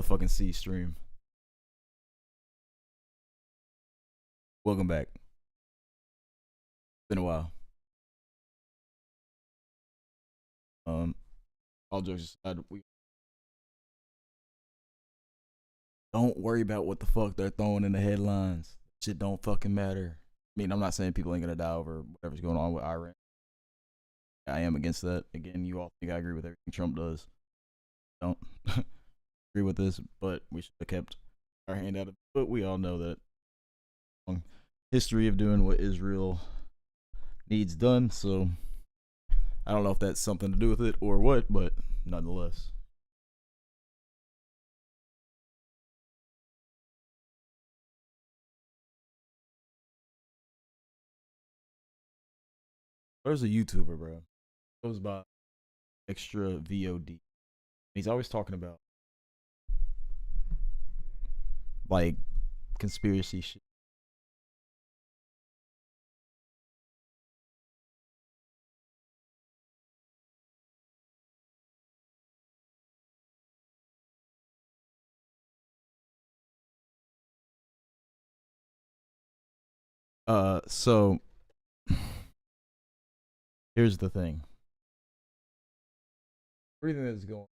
motherfucking C stream. Welcome back. Been a while. All jokes aside, we don't worry about what the fuck they're throwing in the headlines. Shit don't fucking matter. I mean, I'm not saying people ain't gonna die over whatever's going on with Iran. I am against that. Again, you all think I agree with everything Trump does. Don't agree with this, but we should have kept our hand out of it. But we all know that long history of doing what Israel needs done, so I don't know if that's something to do with it or what, but nonetheless. There's a YouTuber, bro. Goes by Extra VOD. He's always talking about like conspiracy shit. So here's the thing. Everything that's going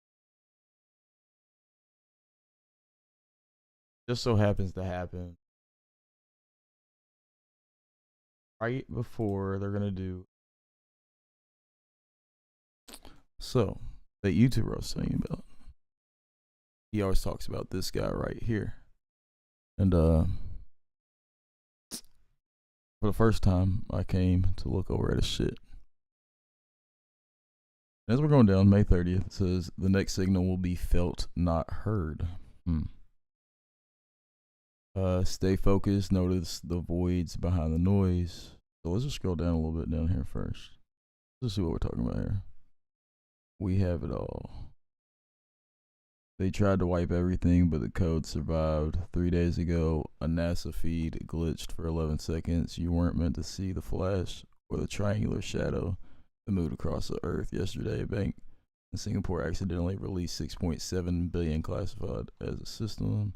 just so happens to happen right before they're gonna do. So that YouTuber I was telling you about, he always talks about this guy right here, and for the first time, I came to look over at his shit. As we're going down, May 30th, it says the next signal will be felt, not heard. Stay focused. Notice the voids behind the noise. So let's just scroll down a little bit down here first. Let's see what we're talking about here. We have it all. They tried to wipe everything, but the code survived. 3 days ago, a NASA feed glitched for 11 seconds. You weren't meant to see the flash or the triangular shadow that moved across the earth. Yesterday, a bank in Singapore accidentally released 6.7 billion classified as a system.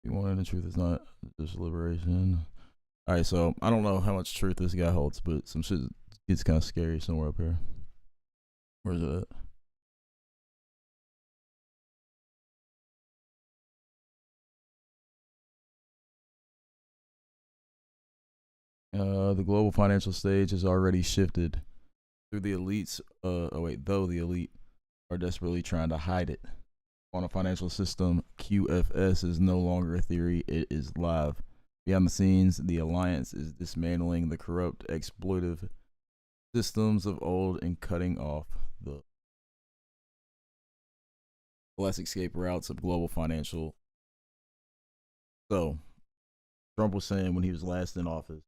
You wanted the truth is not just liberation. All right, so I don't know how much truth this guy holds, but some shit gets kind of scary somewhere up here. Where's it at? The global financial stage has already shifted through the elites. Though the elite are desperately trying to hide it. On a financial system, QFS is no longer a theory, it is live. Behind the scenes, the alliance is dismantling the corrupt, exploitive systems of old and cutting off the less escape routes of global financial. So, Trump was saying when he was last in office,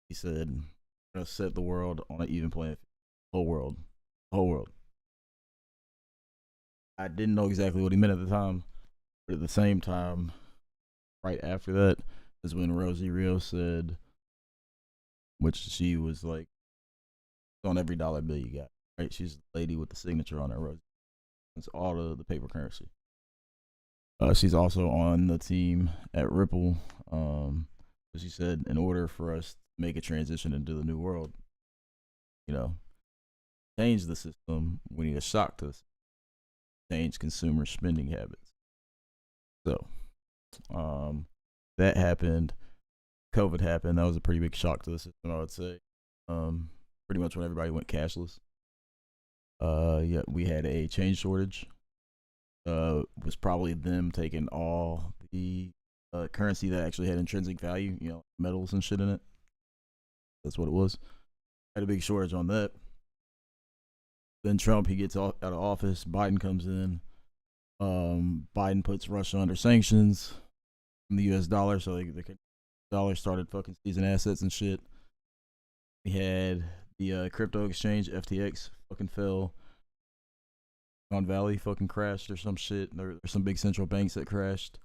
he said, "I'm gonna set the world on an even playing field. Whole world, whole world." I didn't know exactly what he meant at the time, but at the same time, right after that is when Rosie Rio said, which she was like, on every dollar bill you got, right? She's the lady with the signature on her, Rosie. It's all the paper currency. She's also on the team at Ripple. She said, in order for us to make a transition into the new world, you know, change the system, we need a shock to change consumer spending habits. So, that happened. COVID happened. That was a pretty big shock to the system, I would say. Pretty much when everybody went cashless. Yeah, we had a change shortage. Was probably them taking all the currency that actually had intrinsic value, you know, metals and shit in it. That's what it was. Had a big shortage on that. Then Trump, he gets out of office. Biden comes in. Biden puts Russia under sanctions from the U.S. dollar, so the dollar started fucking seizing assets and shit. We had the crypto exchange FTX fucking fell. Silicon Valley fucking crashed or some shit. There's some big central banks that crashed.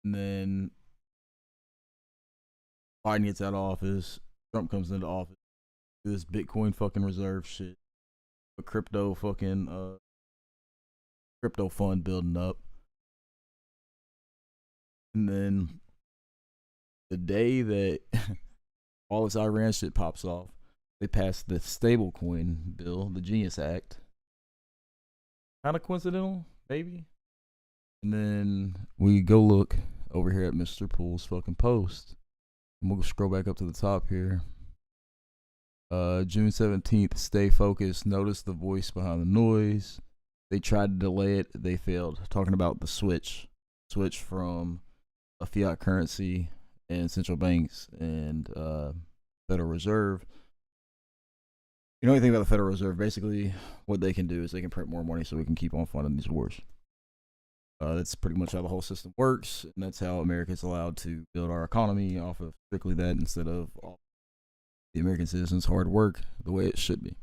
And then Biden gets out of office. Trump comes into office. This Bitcoin fucking reserve shit. A crypto fucking crypto fund building up. And then the day that all this Iran shit pops off, they passed the stablecoin bill, the Genius Act. Kind of coincidental, maybe. And then we go look over here at Mr. Poole's fucking post. And we'll scroll back up to the top here. June 17th, stay focused. Notice the voice behind the noise. They tried to delay it. They failed. Talking about the switch from a fiat currency and central banks and Federal Reserve. You know anything about the Federal Reserve? Basically, what they can do is they can print more money so we can keep on funding these wars. That's pretty much how the whole system works, and that's how America is allowed to build our economy off of strictly that instead of all the American citizens' hard work the way it should be.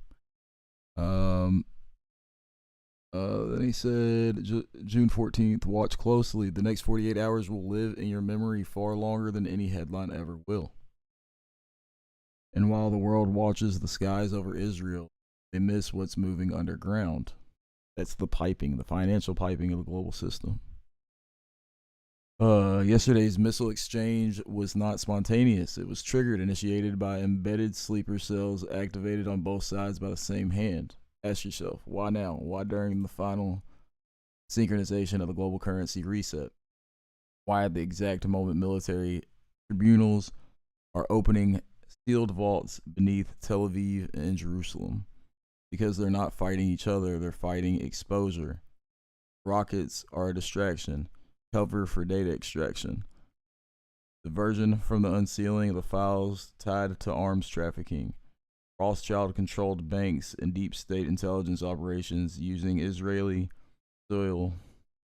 Then he said, June 14th, watch closely. The next 48 hours will live in your memory far longer than any headline ever will. And while the world watches the skies over Israel, they miss what's moving underground. That's the piping, the financial piping of the global system. Yesterday's missile exchange was not spontaneous. It was triggered, initiated by embedded sleeper cells activated on both sides by the same hand. Ask yourself, why now? Why during the final synchronization of the global currency reset? Why at the exact moment military tribunals are opening sealed vaults beneath Tel Aviv and Jerusalem? Because they're not fighting each other, they're fighting exposure. Rockets are a distraction, cover for data extraction. Diversion from the unsealing of the files tied to arms trafficking. Rothschild-controlled banks and deep state intelligence operations using Israeli soil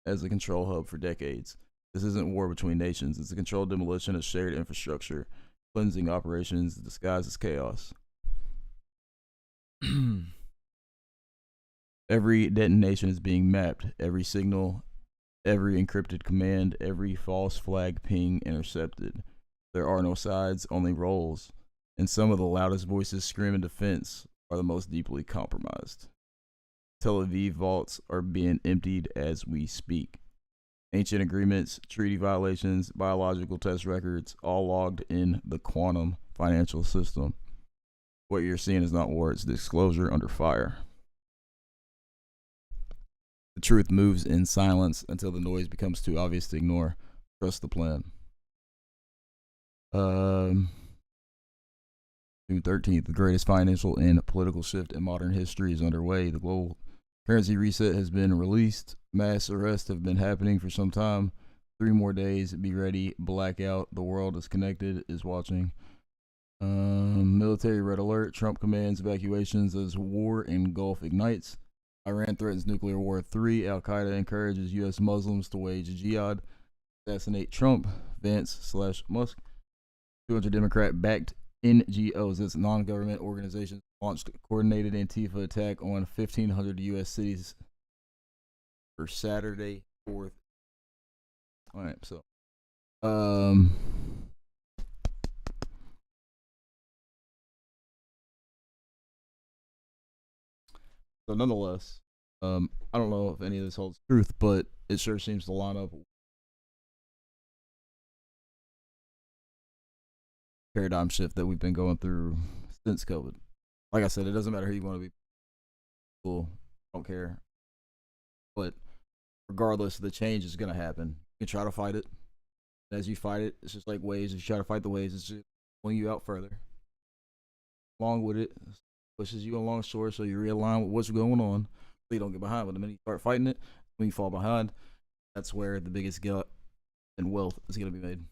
as a control hub for decades. This isn't war between nations. It's a controlled demolition of shared infrastructure, cleansing operations disguised as chaos. Every detonation is being mapped. Every signal, every encrypted command, every false flag ping intercepted. There are no sides, only roles. And some of the loudest voices scream in defense are the most deeply compromised. Tel Aviv vaults are being emptied as we speak. Ancient agreements, treaty violations, biological test records, all logged in the quantum financial system. What you're seeing is not war, it's disclosure under fire. The truth moves in silence until the noise becomes too obvious to ignore. Trust the plan. June 13th, the greatest financial and political shift in modern history is underway. The global currency reset has been released. Mass arrests have been happening for some time. 3 more days. Be ready. Blackout. The world is connected, is watching. Military red alert. Trump commands evacuations as war in Gulf ignites. Iran threatens nuclear war 3. Al-Qaeda encourages U.S. Muslims to wage jihad. Assassinate Trump. Vance/Musk. 200 Democrat-backed NGOs, that's non-government organizations, launched a coordinated Antifa attack on 1,500 U.S. cities for Saturday 4th. All right, so nonetheless, I don't know if any of this holds truth, but it sure seems to line up paradigm shift that we've been going through since COVID. Like I said, it doesn't matter who you want to be. Cool, don't care. But regardless, the change is gonna happen. You can try to fight it. As you fight it, it's just like waves. As you try to fight the waves, it's just pulling you out further. Along with it, pushes you along shore, so you realign with what's going on, so you don't get behind. But the minute you start fighting it, when you fall behind, that's where the biggest glut and wealth is gonna be made.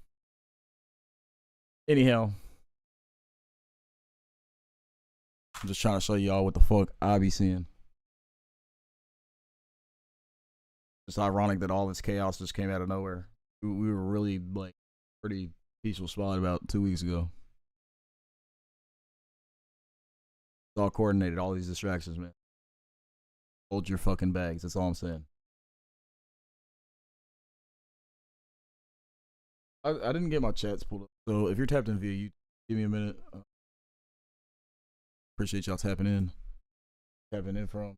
Anyhow, I'm just trying to show y'all what the fuck I be seeing. It's ironic that all this chaos just came out of nowhere. We were really like pretty peaceful spot about 2 weeks ago. It's all coordinated, all these distractions, man. Hold your fucking bags. That's all I'm saying. I didn't get my chats pulled up. So if you're tapped in via YouTube, give me a minute. Appreciate y'all tapping in. Tapping in from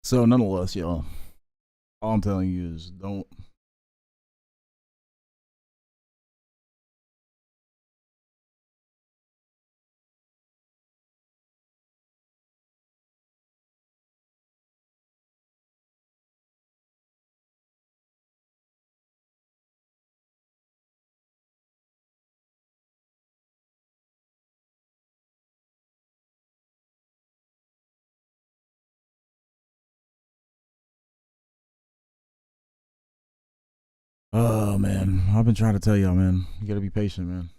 So nonetheless, y'all, all I'm telling you is don't. Oh man, I've been trying to tell y'all, man. You gotta be patient, man.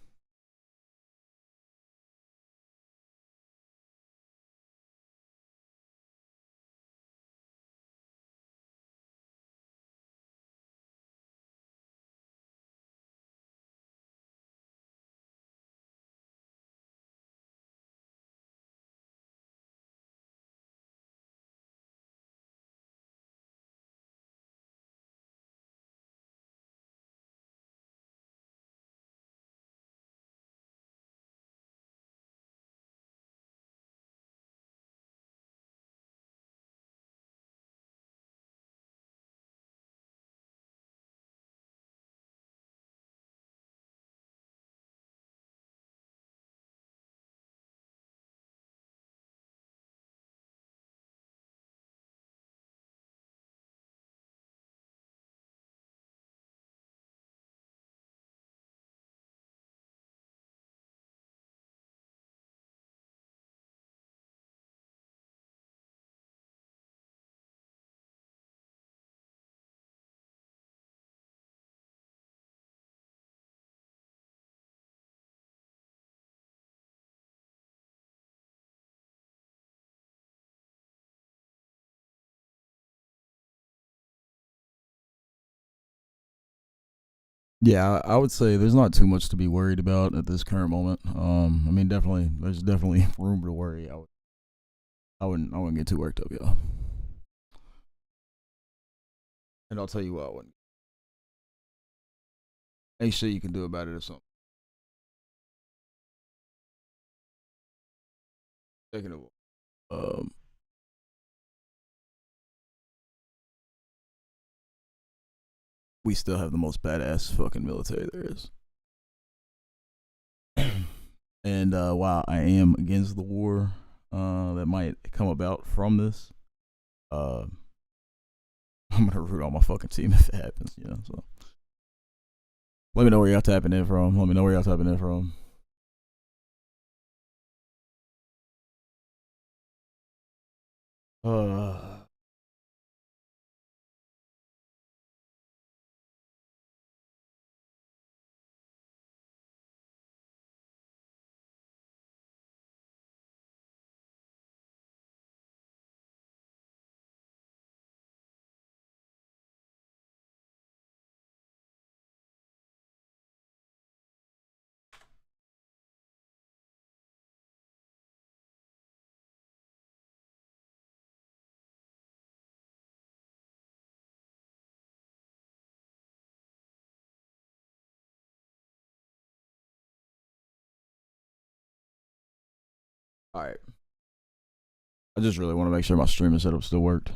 Yeah, I would say there's not too much to be worried about at this current moment. I mean, definitely, there's definitely room to worry. I wouldn't get too worked up, y'all. And I'll tell you what, I wouldn't. Ain't shit you can do about it or something. Second of all, we still have the most badass fucking military there is. And while I am against the war that might come about from this, uh, I'm gonna root on my fucking team if it happens. You know, so let me know where y'all tapping in from. Let me know where y'all tapping in from. Uh, all right. I just really want to make sure my streaming setup still worked.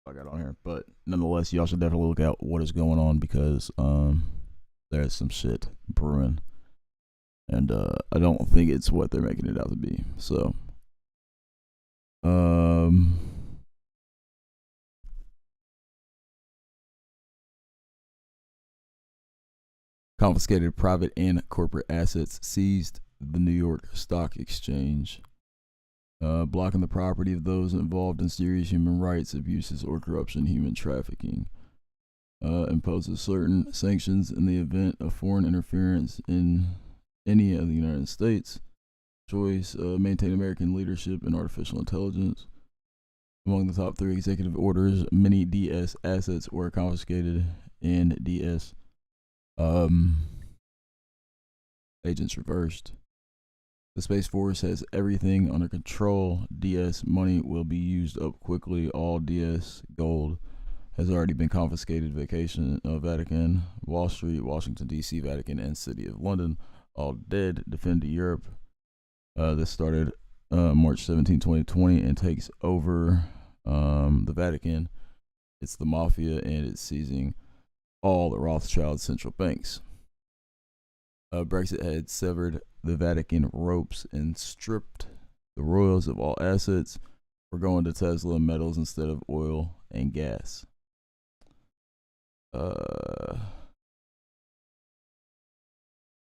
I got on here, but nonetheless, y'all should definitely look out what is going on because there's some shit brewing, and I don't think it's what they're making it out to be. So, um, confiscated private and corporate assets seized the New York Stock Exchange, blocking the property of those involved in serious human rights abuses or corruption, human trafficking. Imposes certain sanctions in the event of foreign interference in any of the United States. Choice, maintain American leadership in artificial intelligence. Among the top three executive orders, many DS assets were confiscated, and DS agents reversed. The Space Force has everything under control. DS money will be used up quickly. All DS gold has already been confiscated. Vacation, Vatican, Wall Street, Washington, D.C., Vatican, and City of London, all dead. Defend Europe. This started March 17, 2020, and takes over the Vatican. It's the mafia, and it's seizing all the Rothschild central banks. Brexit had severed the Vatican ropes and stripped the royals of all assets. We're going to Tesla metals instead of oil and gas.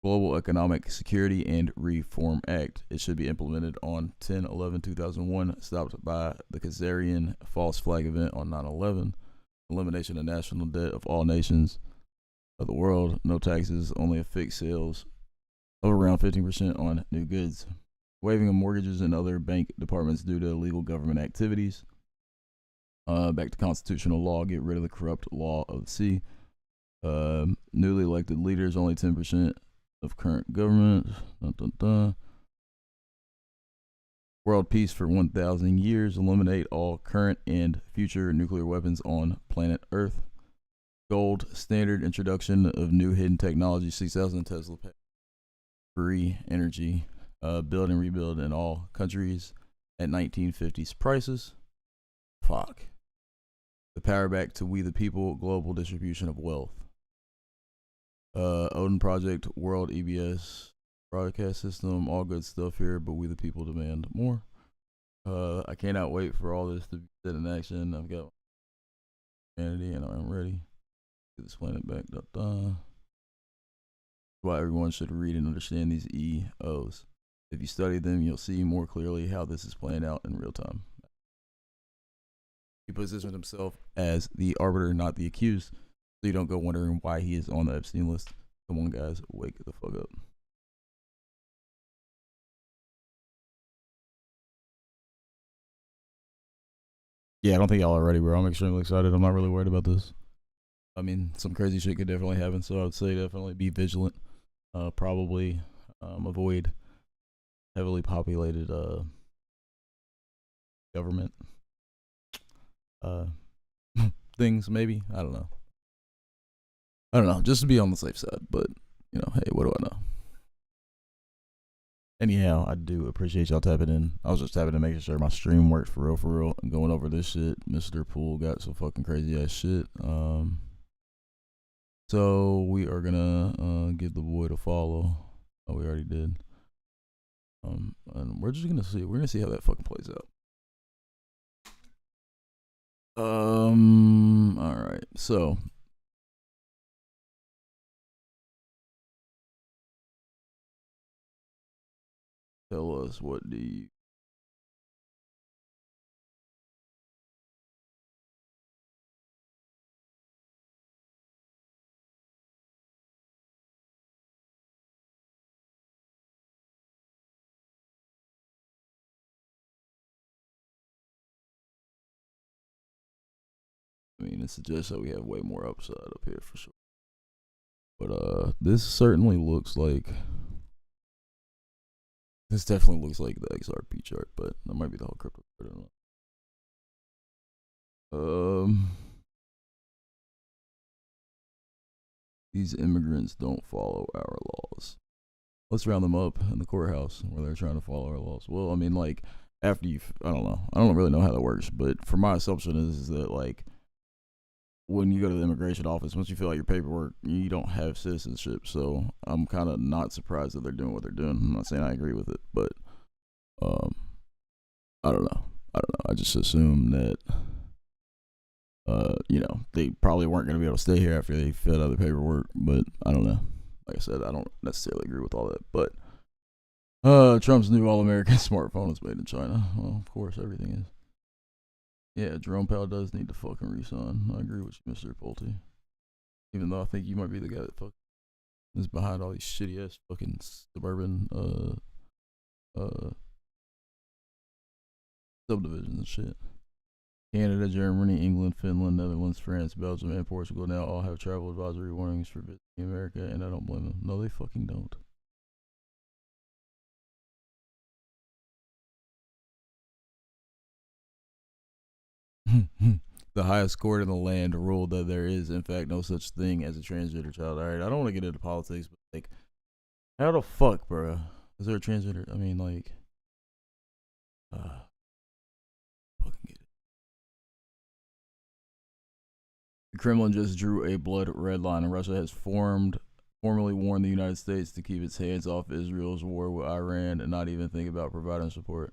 Global Economic Security and Reform Act. It should be implemented on 10/11/2001, stopped by the Khazarian false flag event on 9/11. Elimination of national debt of all nations of the world. No taxes, only a fixed sales of around 15% on new goods. Waiving of mortgages and other bank departments due to illegal government activities. Back to constitutional law. Get rid of the corrupt law of the sea. Newly elected leaders, only 10% of current government. Dun, dun, dun. World peace for 1,000 years. Eliminate all current and future nuclear weapons on planet Earth. Gold standard. Introduction of new hidden technology. 6,000 Tesla. Free energy. Build and rebuild in all countries at 1950s prices. Fuck. The power back to we the people. Global distribution of wealth. Odin Project, World EBS broadcast system, all good stuff here, but we the people demand more. I cannot wait for all this to be set in action. I've got humanity and I'm ready. Get this planet back. Why everyone should read and understand these EOs. If you study them, you'll see more clearly how this is playing out in real time. He positioned himself as the arbiter, not the accused. So you don't go wondering why he is on the Epstein list. Come on, guys, wake the fuck up. Yeah, I don't think y'all are ready, bro. I'm extremely excited. I'm not really worried about this. I mean, some crazy shit could definitely happen, so I would say definitely be vigilant. Probably avoid heavily populated government things, maybe. I don't know. Just to be on the safe side. But, you know, hey, what do I know? Anyhow, I do appreciate y'all tapping in. I was just tapping in, making sure my stream worked for real, and going over this shit. Mr. Poole got some fucking crazy ass shit. So we are gonna give the boy to follow. Oh, we already did. And we're just gonna see. We're gonna see how that fucking plays out. All right. So tell us, what do you? I mean, it suggests that we have way more upside up here for sure. But this certainly looks like. This definitely looks like the XRP chart, but that might be the whole crypto chart. I don't know. These immigrants don't follow our laws. Let's round them up in the courthouse where they're trying to follow our laws. Well, I mean, like, after you, I don't know. I don't really know how that works, but for my assumption is that, like, when you go to the immigration office, once you fill out your paperwork, you don't have citizenship. So I'm kind of not surprised that they're doing what they're doing. I'm not saying I agree with it, but I don't know. I just assume that you know, they probably weren't going to be able to stay here after they filled out the paperwork. But I don't know. Like I said, I don't necessarily agree with all that. But Trump's new all-American smartphone is made in China. Well, of course, everything is. Yeah, Jerome Powell does need to fucking resign. I agree with you, Mr. Pulte. Even though I think you might be the guy that is behind all these shitty ass fucking suburban subdivisions and shit. Canada, Germany, England, Finland, Netherlands, France, Belgium, and Portugal now all have travel advisory warnings for visiting America, and I don't blame them. No, they fucking don't. The highest court in the land ruled that there is, in fact, no such thing as a transgender child. All right, I don't want to get into politics, but like, how the fuck, bro? Is there a transgender? I mean, like, Fucking get it. The Kremlin just drew a blood red line, and Russia has formally warned the United States to keep its hands off Israel's war with Iran and not even think about providing support.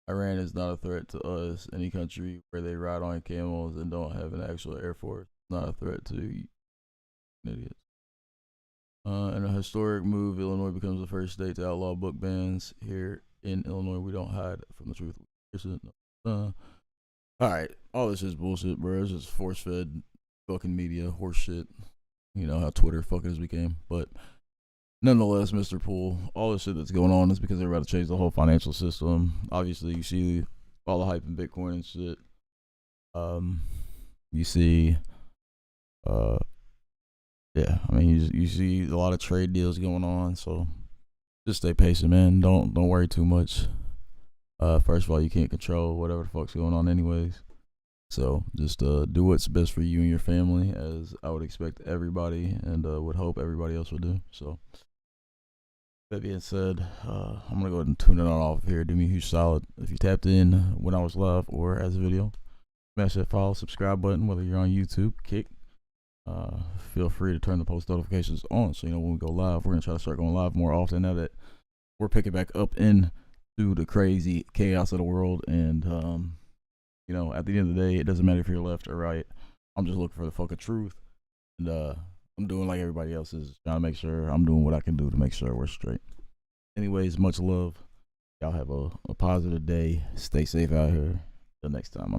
Iran is not a threat to us. Any country where they ride on camels and don't have an actual air force is not a threat to idiots. In a historic move, Illinois becomes the first state to outlaw book bans. Here in Illinois, we don't hide from the truth. Alright, all this is bullshit, bro. It's just force fed fucking media, horse shit. You know how Twitter fuckers became. But nonetheless, Mr. Poole, all this shit that's going on is because they're about to change the whole financial system. Obviously, you see all the hype in Bitcoin and shit. You see, yeah, I mean, you see a lot of trade deals going on. So just stay patient, man. Don't worry too much. First of all, you can't control whatever the fuck's going on, anyways. So just do what's best for you and your family, as I would expect everybody and would hope everybody else would do. So that being said, I'm gonna go ahead and tune it on off here. Do me a huge solid if you tapped in when I was live or as a video. Smash that follow, subscribe button, whether you're on YouTube, Kick. Feel free to turn the post notifications on so you know when we go live. We're gonna try to start going live more often now that we're picking back up into the crazy chaos of the world. And you know, at the end of the day, it doesn't matter if you're left or right. I'm just looking for the fucking truth, and I'm doing like everybody else is, trying to make sure I'm doing what I can do to make sure we're straight. Anyways, much love. Y'all have a positive day. Stay safe out here. Till next time.